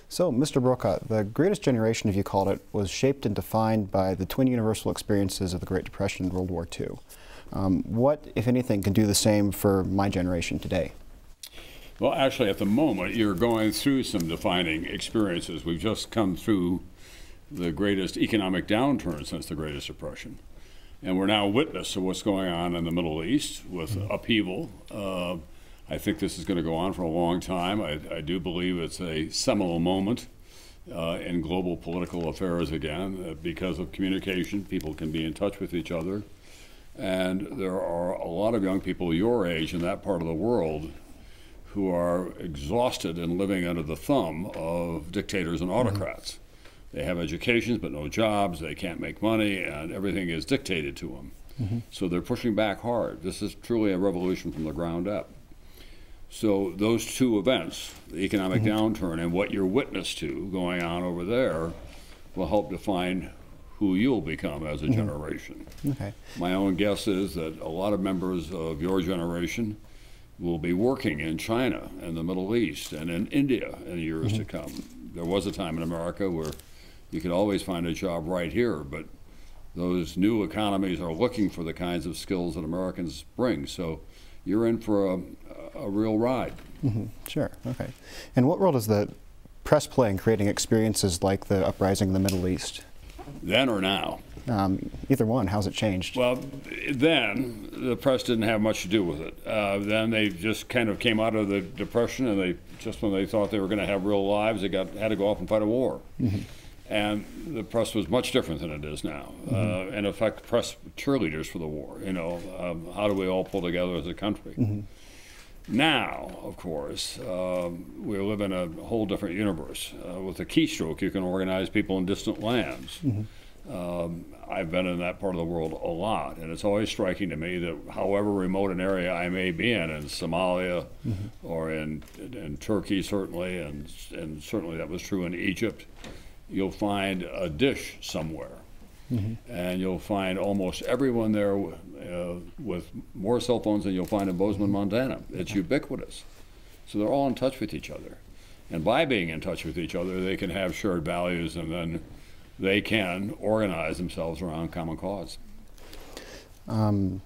So, Mr. Brokaw, the greatest generation, as you called it, was shaped and defined by the twin universal experiences of the Great Depression and World War II. What, if anything, can do the same for my generation today? Well, actually, at the moment, you're going through some defining experiences. We've just come through the greatest economic downturn since the Greatest Depression. And we're now witness to what's going on in the Middle East with upheaval. I think this is going to go on for a long time. I do believe it's a seminal moment in global political affairs again. Because of communication, people can be in touch with each other. And there are a lot of young people your age in that part of the world who are exhausted and living under the thumb of dictators and autocrats. They have educations but no jobs, they can't make money, and everything is dictated to them. So they're pushing back hard. This is truly a revolution from the ground up. So those two events, the economic downturn and what you're witness to going on over there, will help define who you'll become as a generation. My own guess is that a lot of members of your generation will be working in China and the Middle East and in India in the years to come. There was a time in America where you could always find a job right here, but those new economies are looking for the kinds of skills that Americans bring. So you're in for a real ride. Sure, okay. And what role does the press play in creating experiences like the uprising in the Middle East? Then or now? Either one. How's it changed? Well, then the press didn't have much to do with it. Then they just kind of came out of the Depression, and they just when they thought they were going to have real lives, they had to go off and fight a war. And the press was much different than it is now. In effect, press cheerleaders for the war. You know, how do we all pull together as a country? Now, of course, we live in a whole different universe. With a keystroke, you can organize people in distant lands. I've been in that part of the world a lot, and it's always striking to me that however remote an area I may be in Somalia or in Turkey certainly, and certainly that was true in Egypt, you'll find a dish somewhere. And you'll find almost everyone there with more cell phones than you'll find in Bozeman, Montana. It's ubiquitous. So they're all in touch with each other. And by being in touch with each other, they can have shared values, and then they can organize themselves around common cause. So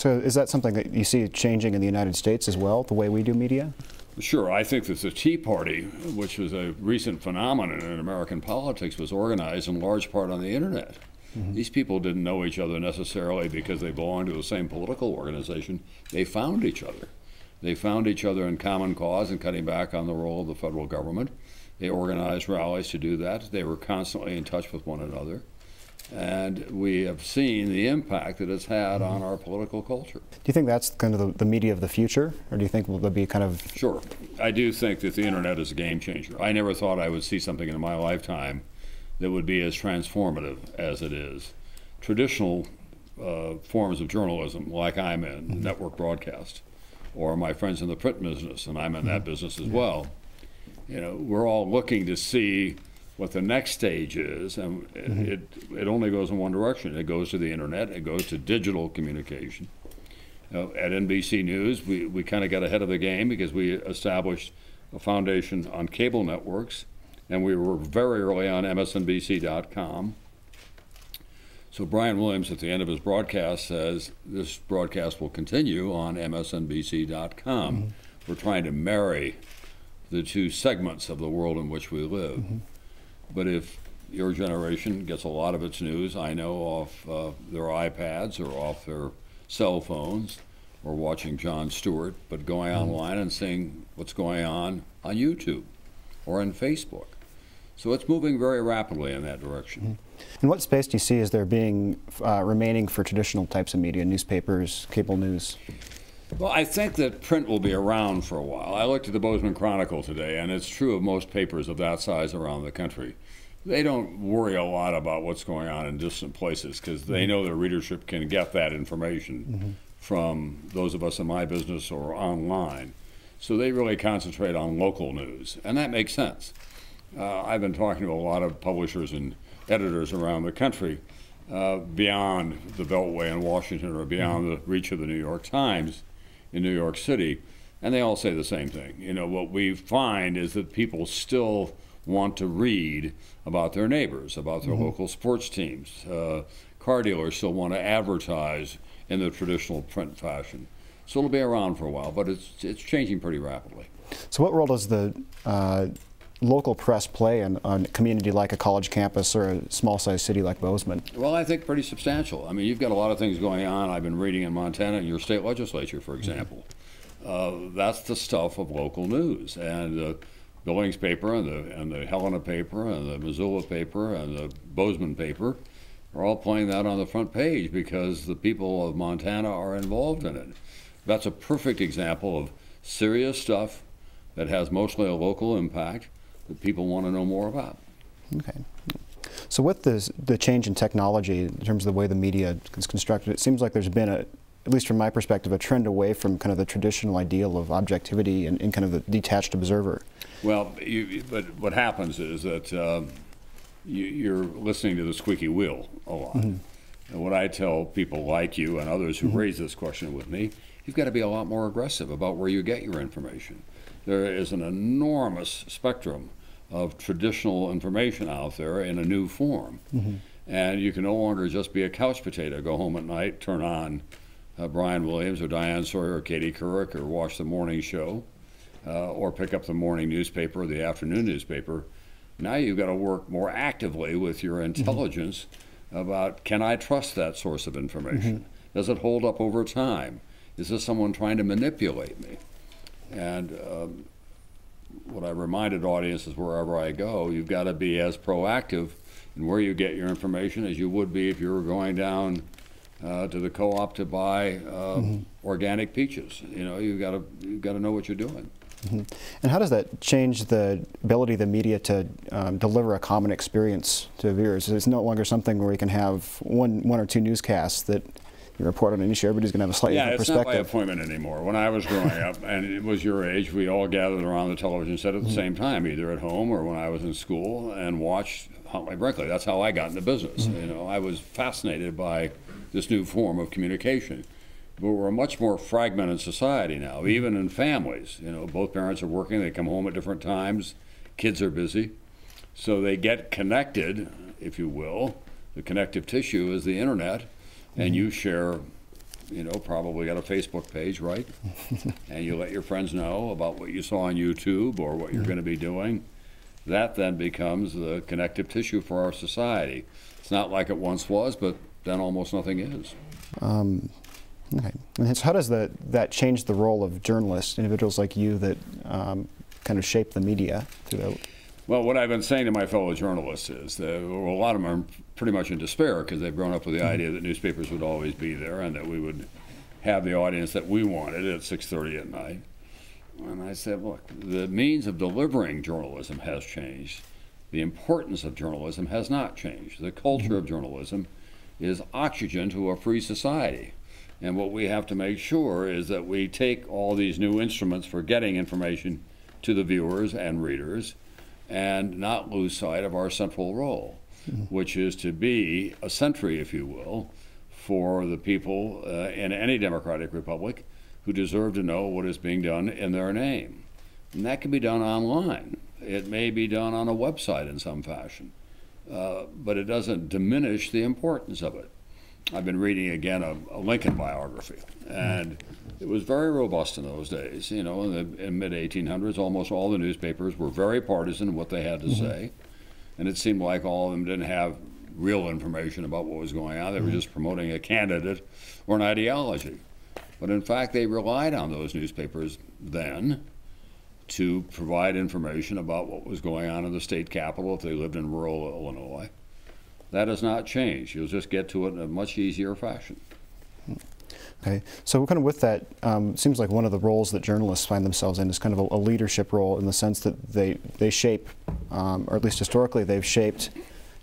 is that something that you see changing in the United States as well, the way we do media? Sure. I think that the Tea Party, which was a recent phenomenon in American politics, was organized in large part on the internet. These people didn't know each other necessarily because they belonged to the same political organization. They found each other. They found each other in common cause and cutting back on the role of the federal government. They organized rallies to do that. They were constantly in touch with one another. And we have seen the impact that it's had on our political culture. Do you think that's kind of the media of the future, or do you think will there be kind of... Sure. I do think that the internet is a game changer. I never thought I would see something in my lifetime that would be as transformative as it is. Traditional forms of journalism, like I'm in, network broadcast, or my friends in the print business, and I'm in that business as well, you know, we're all looking to see what the next stage is, and it only goes in one direction. It goes to the internet, it goes to digital communication. At NBC News, we kind of got ahead of the game because we established a foundation on cable networks, and we were very early on MSNBC.com. So Brian Williams at the end of his broadcast says this broadcast will continue on MSNBC.com. We're trying to marry the two segments of the world in which we live. But if your generation gets a lot of its news, I know, off their iPads or off their cell phones, or watching Jon Stewart, but going online and seeing what's going on YouTube or on Facebook. So it's moving very rapidly in that direction. And what space do you see as there being remaining for traditional types of media, newspapers, cable news? Well, I think that print will be around for a while. I looked at the Bozeman Chronicle today, and it's true of most papers of that size around the country. They don't worry a lot about what's going on in distant places because they know their readership can get that information from those of us in my business or online. So they really concentrate on local news, and that makes sense. I've been talking to a lot of publishers and editors around the country beyond the Beltway in Washington or beyond the reach of the New York Times in New York City, and they all say the same thing. You know, what we find is that people still want to read about their neighbors, about their local sports teams. Car dealers still want to advertise in the traditional print fashion. So it'll be around for a while, but it's changing pretty rapidly. So what role does the local press play in a community like a college campus or a small-sized city like Bozeman? Well, I think pretty substantial. I mean, you've got a lot of things going on. I've been reading in Montana, in your state legislature, for example. That's the stuff of local news. And the Billings paper and the Helena paper and the Missoula paper and the Bozeman paper are all playing that on the front page because the people of Montana are involved in it. That's a perfect example of serious stuff that has mostly a local impact that people want to know more about. Okay. So with the change in technology in terms of the way the media is constructed, it seems like there's been, at least from my perspective, a trend away from kind of the traditional ideal of objectivity and kind of the detached observer. Well, but what happens is that you're listening to the squeaky wheel a lot. And what I tell people like you and others who raise this question with me, you've got to be a lot more aggressive about where you get your information. There is an enormous spectrum of traditional information out there in a new form. And you can no longer just be a couch potato, go home at night, turn on Brian Williams or Diane Sawyer or Katie Couric or watch the morning show or pick up the morning newspaper or the afternoon newspaper. Now you've got to work more actively with your intelligence about, can I trust that source of information? Does it hold up over time? Is this someone trying to manipulate me? And what I reminded audiences wherever I go, you've got to be as proactive in where you get your information as you would be if you were going down to the co-op to buy organic peaches. You know, you've got to know what you're doing. And how does that change the ability of the media to deliver a common experience to viewers? It's no longer something where we can have one or two newscasts that you report on an issue. Everybody's going to have a slightly different perspective. Yeah, it's not by appointment anymore. When I was growing up, and it was your age, we all gathered around the television set at the same time, either at home or when I was in school, and watched Huntley Brinkley. That's how I got into business. You know, I was fascinated by this new form of communication. But we're a much more fragmented society now, even in families. You know, both parents are working, they come home at different times, kids are busy. So they get connected, if you will. The connective tissue is the internet, and you share, you know, probably got a Facebook page, right? And you let your friends know about what you saw on YouTube or what you're going to be doing. That then becomes the connective tissue for our society. It's not like it once was, but then almost nothing is. Okay. And so how does that change the role of journalists, individuals like you that kind of shape the media throughout? Well, what I've been saying to my fellow journalists is that a lot of them are pretty much in despair because they've grown up with the idea that newspapers would always be there and that we would have the audience that we wanted at 6:30 at night. And I said, look, the means of delivering journalism has changed. The importance of journalism has not changed. The culture of journalism is oxygen to a free society. And what we have to make sure is that we take all these new instruments for getting information to the viewers and readers and not lose sight of our central role, which is to be a sentry, if you will, for the people in any democratic republic who deserve to know what is being done in their name. And that can be done online. It may be done on a website in some fashion, but it doesn't diminish the importance of it. I've been reading again a Lincoln biography, and it was very robust in those days. You know, in the mid-1800s, almost all the newspapers were very partisan in what they had to say, and it seemed like all of them didn't have real information about what was going on. They were just promoting a candidate or an ideology. But in fact, they relied on those newspapers then to provide information about what was going on in the state capitol if they lived in rural Illinois. That has not changed. You'll just get to it in a much easier fashion. Okay, so kind of with that, seems like one of the roles that journalists find themselves in is kind of a leadership role in the sense that they shape, or at least historically they've shaped,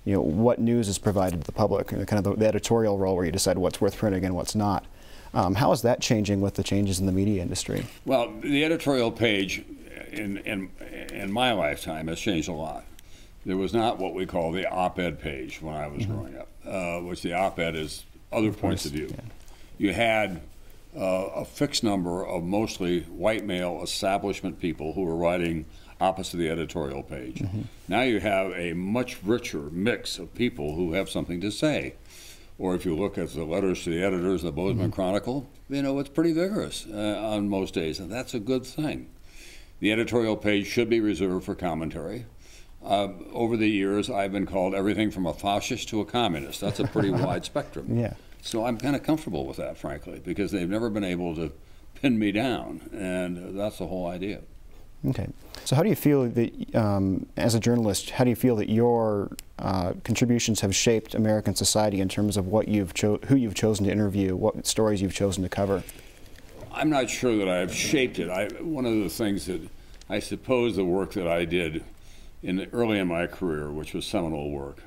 you know, what news is provided to the public, and kind of the editorial role where you decide what's worth printing and what's not. How is that changing with the changes in the media industry? Well, the editorial page in my lifetime has changed a lot. There was not what we call the op-ed page when I was growing up, which the op-ed is other points of view. Yeah. You had a fixed number of mostly white male establishment people who were writing opposite the editorial page. Now you have a much richer mix of people who have something to say. Or if you look at the letters to the editors of the Bozeman Chronicle, you know, it's pretty vigorous on most days, and that's a good thing. The editorial page should be reserved for commentary. Over the years, I've been called everything from a fascist to a communist. That's a pretty wide spectrum. Yeah. So I'm kind of comfortable with that, frankly, because they've never been able to pin me down, and that's the whole idea. Okay. So how do you feel that, as a journalist, how do you feel that your contributions have shaped American society in terms of what who you've chosen to interview, what stories you've chosen to cover? I'm not sure that I've shaped it. One of the things that I suppose the work that I did early in my career, which was seminal work,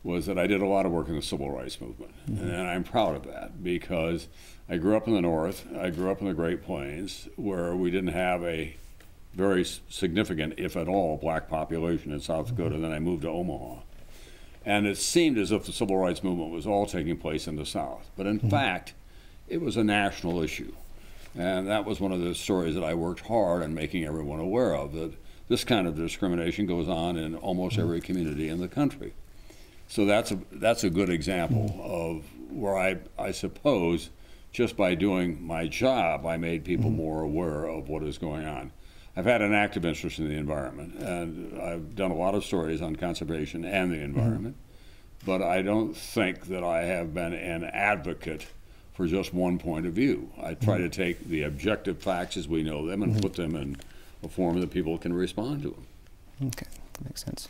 was that I did a lot of work in the civil rights movement. And I'm proud of that because I grew up in the North, I grew up in the Great Plains, where we didn't have a very significant, if at all, black population in South Dakota. Then I moved to Omaha. And it seemed as if the civil rights movement was all taking place in the South. But in fact, it was a national issue. And that was one of the stories that I worked hard on making everyone aware of, that this kind of discrimination goes on in almost every community in the country. So that's a good example of where I suppose just by doing my job, I made people more aware of what is going on. I've had an active interest in the environment, and I've done a lot of stories on conservation and the environment, but I don't think that I have been an advocate for just one point of view. I try to take the objective facts as we know them and put them in a form that people can respond to them. Okay, that makes sense.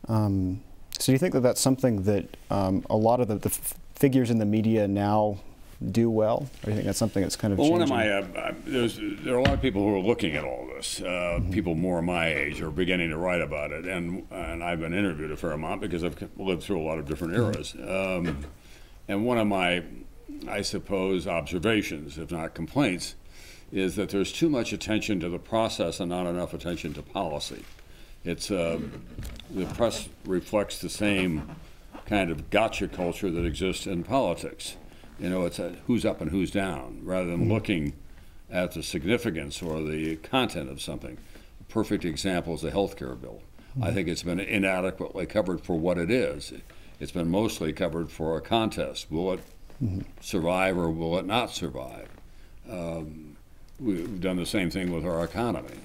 So do you think that that's something that a lot of the figures in the media now do well? Or do you think that's something that's kind of changing? There are a lot of people who are looking at all this. People more my age are beginning to write about it, and I've been interviewed a fair amount because I've lived through a lot of different eras. And one of my, I suppose, observations, if not complaints, is that there's too much attention to the process and not enough attention to policy. It's the press reflects the same kind of gotcha culture that exists in politics. You know, it's who's up and who's down, rather than looking at the significance or the content of something. A perfect example is the health care bill. I think it's been inadequately covered for what it is. It's been mostly covered for a contest. Will it survive or will it not survive? We've done the same thing with our economy.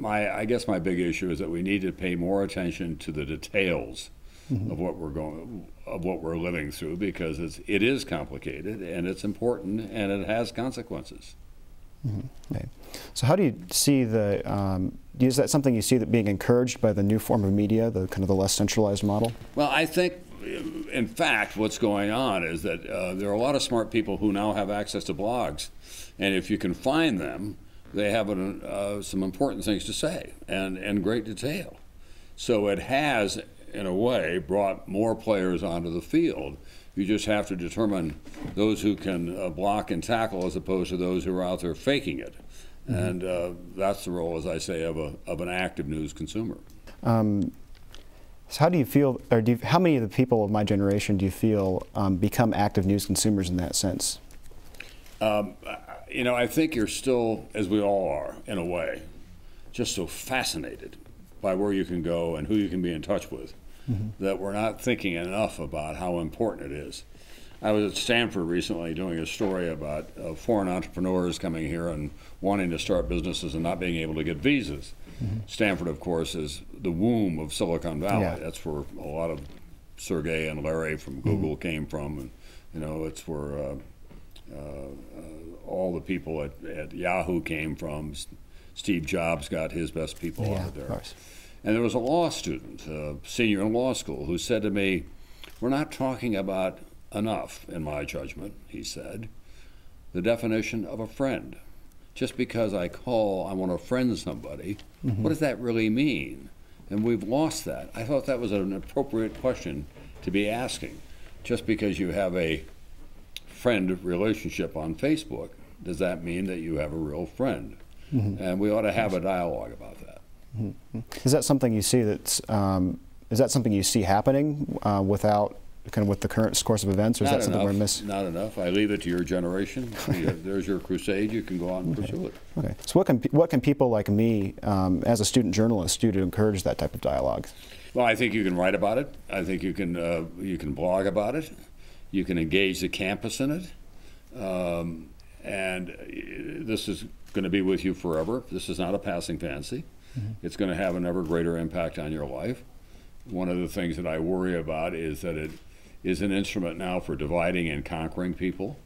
I guess my big issue is that we need to pay more attention to the details of what we're living through, because it is complicated and it's important and it has consequences. Okay. So how do you see is that something you see that being encouraged by the new form of media, the kind of the less centralized model? Well, I think, in fact, what's going on is that there are a lot of smart people who now have access to blogs, and if you can find them, they have some important things to say and in great detail. So it has, in a way, brought more players onto the field. You just have to determine those who can block and tackle as opposed to those who are out there faking it. And that's the role, as I say, of an active news consumer. So how do you feel, or how many of the people of my generation do you feel become active news consumers in that sense? You know, I think you're still, as we all are, in a way, just so fascinated by where you can go and who you can be in touch with, that we're not thinking enough about how important it is. I was at Stanford recently doing a story about foreign entrepreneurs coming here and wanting to start businesses and not being able to get visas. Stanford, of course, is the womb of Silicon Valley. Yeah. That's where a lot of Sergey and Larry from Google came from, and you know, it's where all the people at Yahoo came from. Steve Jobs got his best people out of there. Of course. And there was a law student, a senior in law school, who said to me, "We're not talking about enough, in my judgment," he said, "the definition of a friend. Just because I want to friend somebody, what does that really mean?" And we've lost that. I thought that was an appropriate question to be asking. Just because you have a friend relationship on Facebook, does that mean that you have a real friend? And we ought to have a dialogue about that. Is that something you see is that something you see happening without Mm-hmm. with the current course of events, or is that something we're missing? Not enough. I leave it to your generation. There's your crusade. You can go out and pursue it. Okay. So what can people like me, as a student journalist, do to encourage that type of dialogue? Well, I think you can write about it. I think you can blog about it. You can engage the campus in it. And this is going to be with you forever. This is not a passing fancy. Mm-hmm. It's going to have an ever greater impact on your life. One of the things that I worry about is that it is an instrument now for dividing and conquering people.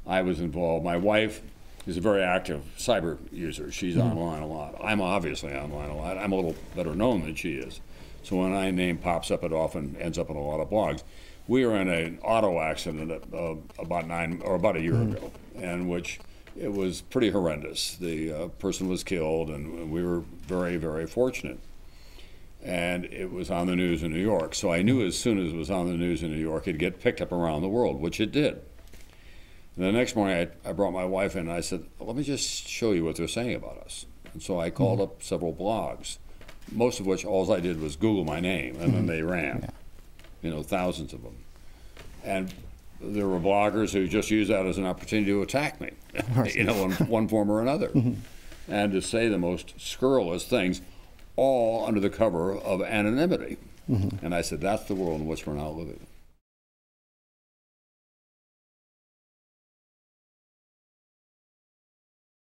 I was involved. My wife is a very active cyber user. She's mm-hmm. online a lot. I'm obviously online a lot. I'm a little better known than she is. So when my name pops up, it often ends up in a lot of blogs. We were in an auto accident about a year mm-hmm. ago, in which it was pretty horrendous. The person was killed, and we were very, very fortunate. And it was on the news in New York. So I knew as soon as it was on the news in New York, it'd get picked up around the world, which it did. And the next morning, I brought my wife in, and I said, let me just show you what they're saying about us. And so I called mm-hmm. up several blogs, most of which all I did was Google my name, and mm-hmm. then they ran, thousands of them. And there were bloggers who just used that as an opportunity to attack me, in one form or another, mm-hmm. and to say the most scurrilous things, all under the cover of anonymity. Mm-hmm. And I said, that's the world in which we're now living.